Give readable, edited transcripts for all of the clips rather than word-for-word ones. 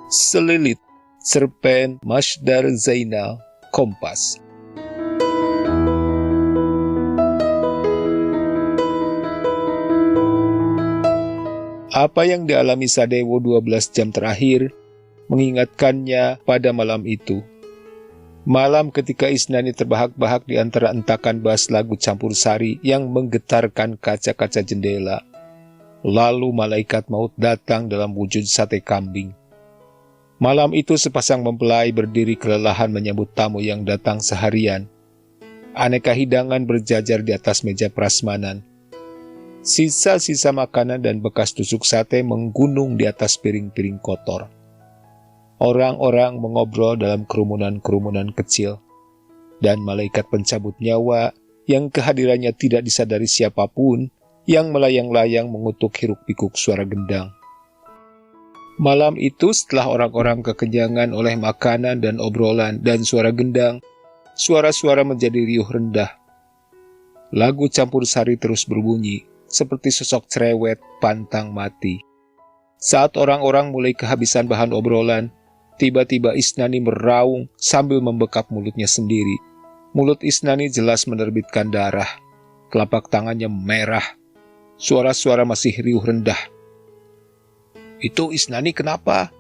Selilit, cerpen Mashdar Zainal, Kompas. Apa yang dialami Sadewo 12 jam terakhir mengingatkannya pada malam itu. Malam ketika Isnani terbahak-bahak di antara entakan bass lagu campur sari yang menggetarkan kaca-kaca jendela. Lalu malaikat maut datang dalam wujud sate kambing. Malam itu sepasang mempelai berdiri kelelahan menyambut tamu yang datang seharian. Aneka hidangan berjajar di atas meja prasmanan. Sisa-sisa makanan dan bekas tusuk sate menggunung di atas piring-piring kotor. Orang-orang mengobrol dalam kerumunan-kerumunan kecil. Dan malaikat pencabut nyawa yang kehadirannya tidak disadari siapapun yang melayang-layang mengutuk hiruk-pikuk suara gendang. Malam itu setelah orang-orang kekenyangan oleh makanan dan obrolan dan suara gendang, suara-suara menjadi riuh rendah. Lagu campur sari terus berbunyi, seperti sosok cerewet pantang mati. Saat orang-orang mulai kehabisan bahan obrolan, tiba-tiba Isnani meraung sambil membekap mulutnya sendiri. Mulut Isnani jelas menerbitkan darah. Telapak tangannya merah. Suara-suara masih riuh rendah. "Itu Isnani kenapa?"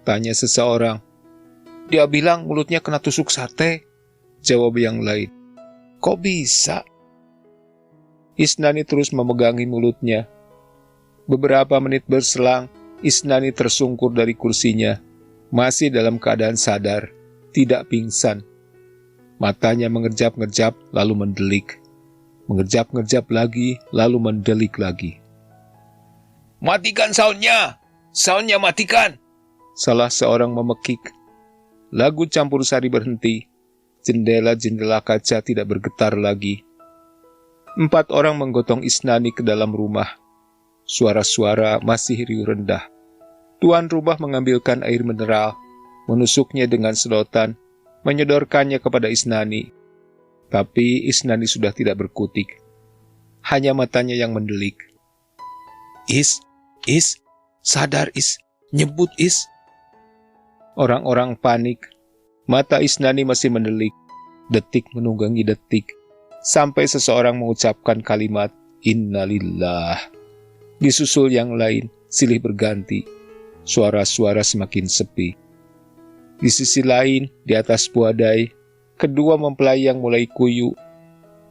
tanya seseorang. "Dia bilang mulutnya kena tusuk sate," jawab yang lain. "Kok bisa?" Isnani terus memegangi mulutnya. Beberapa menit berselang, Isnani tersungkur dari kursinya, masih dalam keadaan sadar, tidak pingsan. Matanya mengerjap-ngerjap lalu mendelik. Mengerjap-ngerjap lagi lalu mendelik lagi. "Matikan soundnya! Soundnya matikan!" salah seorang memekik. Lagu campur sari berhenti. Jendela-jendela kaca tidak bergetar lagi. 4 orang menggotong Isnani ke dalam rumah. Suara-suara masih riuh rendah. Tuan rumah mengambilkan air mineral, menusuknya dengan sedotan, menyodorkannya kepada Isnani. Tapi Isnani sudah tidak berkutik. Hanya matanya yang mendelik. Is, sadar Is, nyebut Is." Orang-orang panik. Mata Isnani masih mendelik. Detik menunggangi detik. Sampai seseorang mengucapkan kalimat Innalillah. Disusul yang lain, silih berganti. Suara-suara semakin sepi. Di sisi lain, di atas puadai, kedua mempelai yang mulai kuyu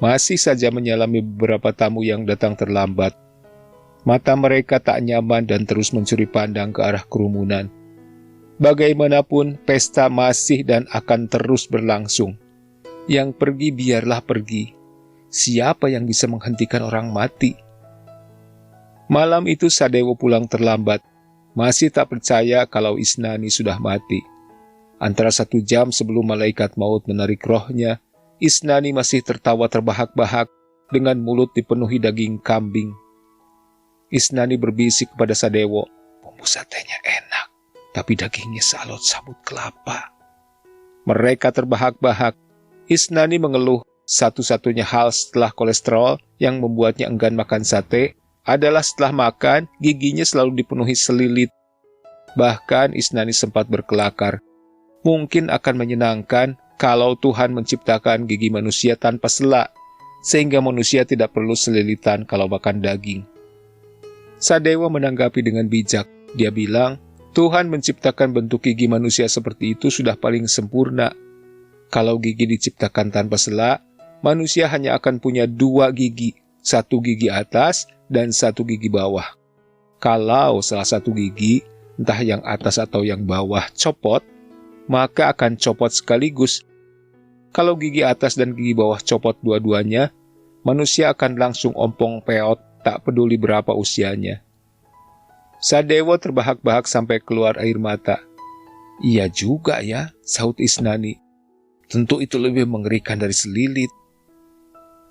masih saja menyalami beberapa tamu yang datang terlambat. Mata mereka tak nyaman dan terus mencuri pandang ke arah kerumunan. Bagaimanapun, pesta masih dan akan terus berlangsung. Yang pergi biarlah pergi. Siapa yang bisa menghentikan orang mati? Malam itu Sadewo pulang terlambat. Masih tak percaya kalau Isnani sudah mati. Antara 1 jam sebelum malaikat maut menarik rohnya, Isnani masih tertawa terbahak-bahak dengan mulut dipenuhi daging kambing. Isnani berbisik kepada Sadewo, "Bumbu satenya enak, tapi dagingnya sealot sabut kelapa." Mereka terbahak-bahak. Isnani mengeluh. Satu-satunya hal setelah kolesterol yang membuatnya enggan makan sate adalah setelah makan, giginya selalu dipenuhi selilit. Bahkan Isnani sempat berkelakar. Mungkin akan menyenangkan kalau Tuhan menciptakan gigi manusia tanpa sela, sehingga manusia tidak perlu selilitan kalau makan daging. Sadewo menanggapi dengan bijak. Dia bilang, Tuhan menciptakan bentuk gigi manusia seperti itu sudah paling sempurna. Kalau gigi diciptakan tanpa sela, manusia hanya akan punya 2 gigi, 1 gigi atas dan 1 gigi bawah. Kalau salah satu gigi, entah yang atas atau yang bawah, copot, maka akan copot sekaligus. Kalau gigi atas dan gigi bawah copot dua-duanya, manusia akan langsung ompong peot, tak peduli berapa usianya. Sadewo terbahak-bahak sampai keluar air mata. "Iya juga ya," sahut Isnani. "Tentu itu lebih mengerikan dari selilit."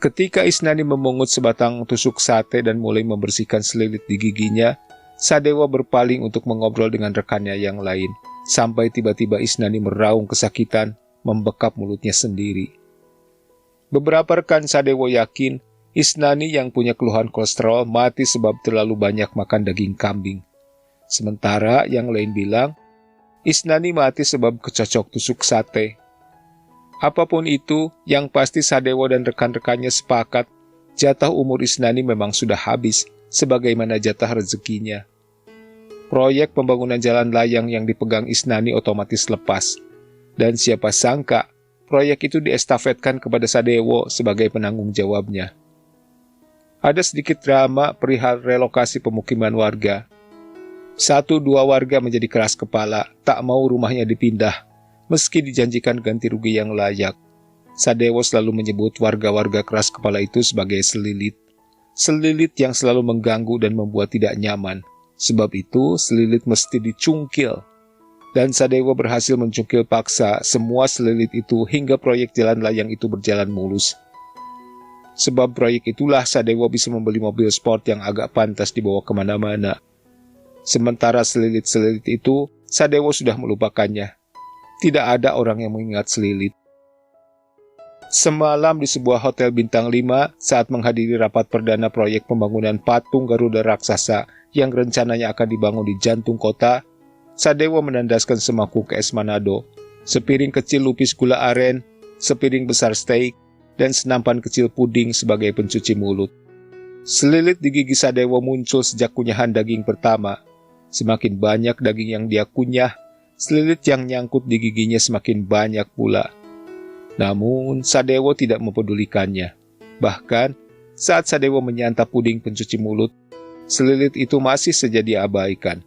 Ketika Isnani memungut sebatang tusuk sate dan mulai membersihkan selilit di giginya, Sadewo berpaling untuk mengobrol dengan rekannya yang lain, sampai tiba-tiba Isnani meraung kesakitan, membekap mulutnya sendiri. Beberapa rekan Sadewo yakin Isnani yang punya keluhan kolesterol mati sebab terlalu banyak makan daging kambing. Sementara yang lain bilang, Isnani mati sebab kecocok tusuk sate. Apapun itu, yang pasti Sadewo dan rekan-rekannya sepakat jatah umur Isnani memang sudah habis, sebagaimana jatah rezekinya. Proyek pembangunan jalan layang yang dipegang Isnani otomatis lepas. Dan siapa sangka, proyek itu diestafetkan kepada Sadewo sebagai penanggung jawabnya. Ada sedikit drama perihal relokasi pemukiman warga. 1-2 warga menjadi keras kepala, tak mau rumahnya dipindah, meski dijanjikan ganti rugi yang layak. Sadewo selalu menyebut warga-warga keras kepala itu sebagai selilit. Selilit yang selalu mengganggu dan membuat tidak nyaman. Sebab itu, selilit mesti dicungkil. Dan Sadewo berhasil mencungkil paksa semua selilit itu hingga proyek jalan layang itu berjalan mulus. Sebab proyek itulah Sadewo bisa membeli mobil sport yang agak pantas dibawa kemana-mana. Sementara selilit-selilit itu, Sadewo sudah melupakannya. Tidak ada orang yang mengingat selilit. Semalam di sebuah hotel bintang 5 saat menghadiri rapat perdana proyek pembangunan patung Garuda raksasa yang rencananya akan dibangun di jantung kota, Sadewo menandaskan semangkuk es Manado, sepiring kecil lupis gula aren, sepiring besar steak, dan senampan kecil puding sebagai pencuci mulut. Selilit di gigi Sadewo muncul sejak kunyahan daging pertama. Semakin banyak daging yang dia kunyah, selilit yang nyangkut di giginya semakin banyak pula. Namun, Sadewo tidak mempedulikannya. Bahkan, saat Sadewo menyantap puding pencuci mulut, selilit itu masih saja diabaikan.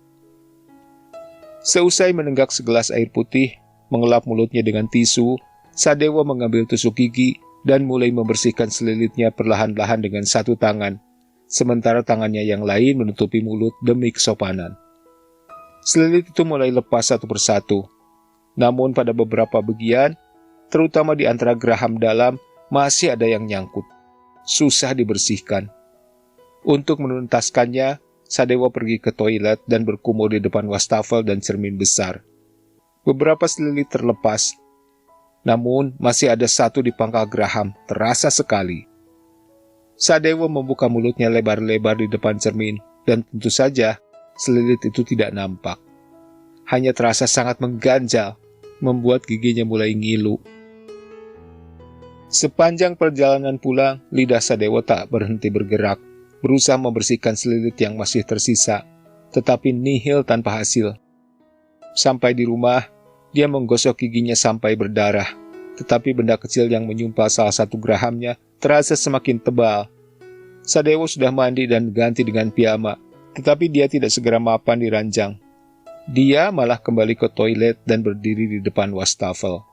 Seusai menenggak segelas air putih, mengelap mulutnya dengan tisu, Sadewo mengambil tusuk gigi dan mulai membersihkan selilitnya perlahan-lahan dengan satu tangan, sementara tangannya yang lain menutupi mulut demi kesopanan. Selilit itu mulai lepas satu persatu. Namun pada beberapa bagian, terutama di antara geraham dalam, masih ada yang nyangkut. Susah dibersihkan. Untuk menuntaskannya, Sadewo pergi ke toilet dan berkumur di depan wastafel dan cermin besar. Beberapa selilit terlepas. Namun masih ada satu di pangkal geraham, terasa sekali. Sadewo membuka mulutnya lebar-lebar di depan cermin, dan tentu saja, selilit itu tidak nampak. Hanya terasa sangat mengganjal, membuat giginya mulai ngilu. Sepanjang perjalanan pulang, lidah Sadewo tak berhenti bergerak, berusaha membersihkan selilit yang masih tersisa, tetapi nihil tanpa hasil. Sampai di rumah, dia menggosok giginya sampai berdarah, tetapi benda kecil yang menyumpal salah satu gerahamnya terasa semakin tebal. Sadewo sudah mandi dan ganti dengan piyama, tetapi dia tidak segera mapan di ranjang. Dia malah kembali ke toilet dan berdiri di depan wastafel.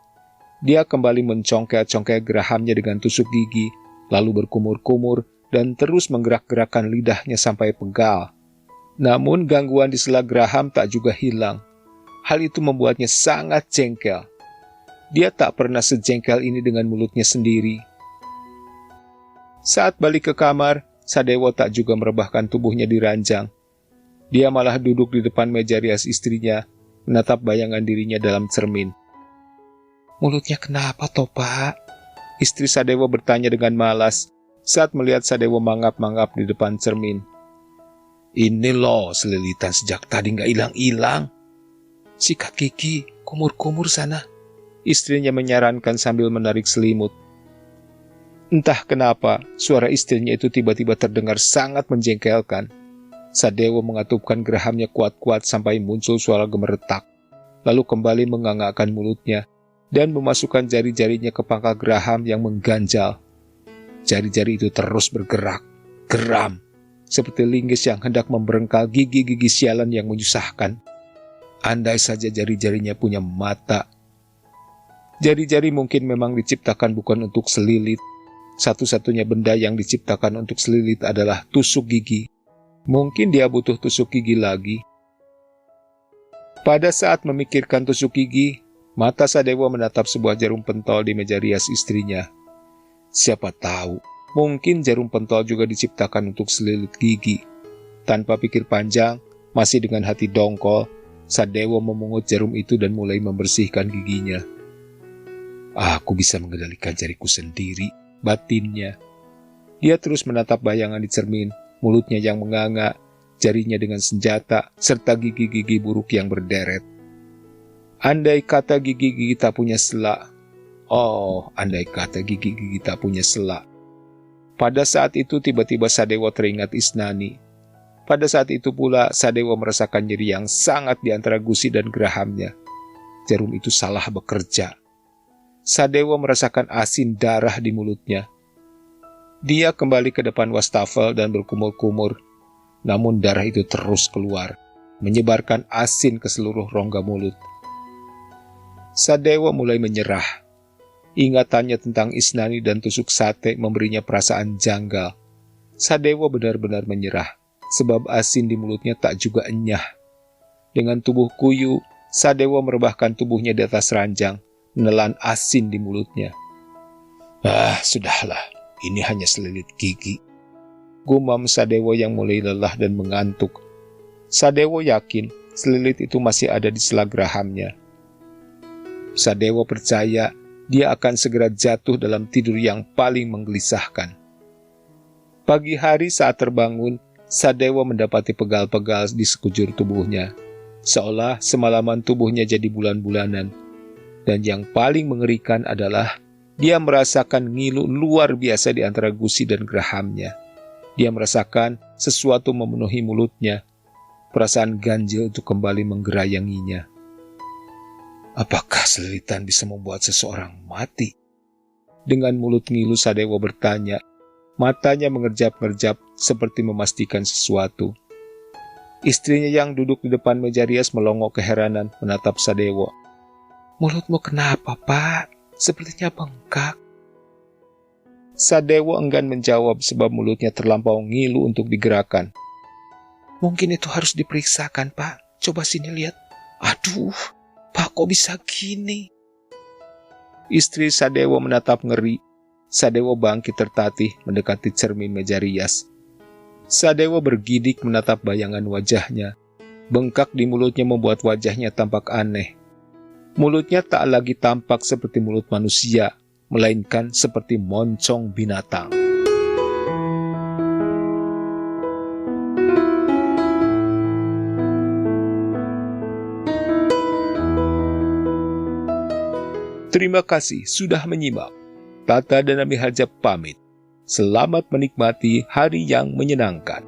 Dia kembali mencongkel-congkel gerahamnya dengan tusuk gigi, lalu berkumur-kumur dan terus menggerak-gerakkan lidahnya sampai pegal. Namun gangguan di sela geraham tak juga hilang. Hal itu membuatnya sangat jengkel. Dia tak pernah sejengkel ini dengan mulutnya sendiri. Saat balik ke kamar, Sadewo tak juga merebahkan tubuhnya di ranjang. Dia malah duduk di depan meja rias istrinya, menatap bayangan dirinya dalam cermin. "Mulutnya kenapa toh, Pak?" Istri Sadewo bertanya dengan malas saat melihat Sadewo mangap-mangap di depan cermin. "Ini loh selilitan sejak tadi nggak hilang-hilang." "Sikat gigi, kumur-kumur sana," istrinya menyarankan sambil menarik selimut. Entah kenapa, suara istrinya itu tiba-tiba terdengar sangat menjengkelkan. Sadewo mengatupkan gerahamnya kuat-kuat sampai muncul suara gemeretak, lalu kembali menganggakkan mulutnya dan memasukkan jari-jarinya ke pangkal geraham yang mengganjal. Jari-jari itu terus bergerak, geram, seperti linggis yang hendak memberengkal gigi-gigi sialan yang menyusahkan. Andai saja jari-jarinya punya mata. Jari-jari mungkin memang diciptakan bukan untuk selilit. Satu-satunya benda yang diciptakan untuk selilit adalah tusuk gigi. Mungkin dia butuh tusuk gigi lagi. Pada saat memikirkan tusuk gigi, mata Sadewo menatap sebuah jarum pentol di meja rias istrinya. Siapa tahu, mungkin jarum pentol juga diciptakan untuk selilit gigi. Tanpa pikir panjang, masih dengan hati dongkol, Sadewo memungut jarum itu dan mulai membersihkan giginya. "Aku bisa mengendalikan jariku sendiri," batinnya. Dia terus menatap bayangan di cermin, mulutnya yang menganga, jarinya dengan senjata, serta gigi-gigi buruk yang berderet. Andai kata gigi-gigi tak punya selak. Oh, andai kata gigi-gigi tak punya selak. Pada saat itu tiba-tiba Sadewa teringat Isnani. Pada saat itu pula Sadewa merasakan nyeri yang sangat di antara gusi dan gerahamnya. Jarum itu salah bekerja. Sadewa merasakan asin darah di mulutnya. Dia kembali ke depan wastafel dan berkumur-kumur. Namun darah itu terus keluar, menyebarkan asin ke seluruh rongga mulut. Sadewa mulai menyerah. Ingatannya tentang Isnani dan tusuk sate memberinya perasaan janggal. Sadewa benar-benar menyerah, sebab asin di mulutnya tak juga enyah. Dengan tubuh kuyu, Sadewa merebahkan tubuhnya di atas ranjang, menelan asin di mulutnya. Sudahlah, ini hanya selilit gigi. Gumam Sadewa yang mulai lelah dan mengantuk. Sadewa yakin selilit itu masih ada di sela gerahamnya. Sadewa percaya dia akan segera jatuh dalam tidur yang paling menggelisahkan. Pagi hari saat terbangun, Sadewa mendapati pegal-pegal di sekujur tubuhnya. Seolah semalaman tubuhnya jadi bulan-bulanan. Dan yang paling mengerikan adalah dia merasakan ngilu luar biasa di antara gusi dan gerahamnya. Dia merasakan sesuatu memenuhi mulutnya. Perasaan ganjil itu kembali menggerayanginya. Apakah selilitan bisa membuat seseorang mati? Dengan mulut ngilu Sadewa bertanya. Matanya mengerjap-ngerjap seperti memastikan sesuatu. Istrinya yang duduk di depan meja rias melongok keheranan menatap Sadewa. Mulutmu kenapa, Pak? Sepertinya bengkak. Sadewa enggan menjawab sebab mulutnya terlampau ngilu untuk digerakkan. Mungkin itu harus diperiksakan, Pak. Coba sini lihat. Aduh, Pak, kok bisa gini? Istri Sadewa menatap ngeri. Sadewa bangkit tertatih mendekati cermin meja rias. Sadewa bergidik menatap bayangan wajahnya. Bengkak di mulutnya membuat wajahnya tampak aneh. Mulutnya tak lagi tampak seperti mulut manusia, melainkan seperti moncong binatang. Terima kasih sudah menyimak. Tata dan Ami Hajab pamit. Selamat menikmati hari yang menyenangkan.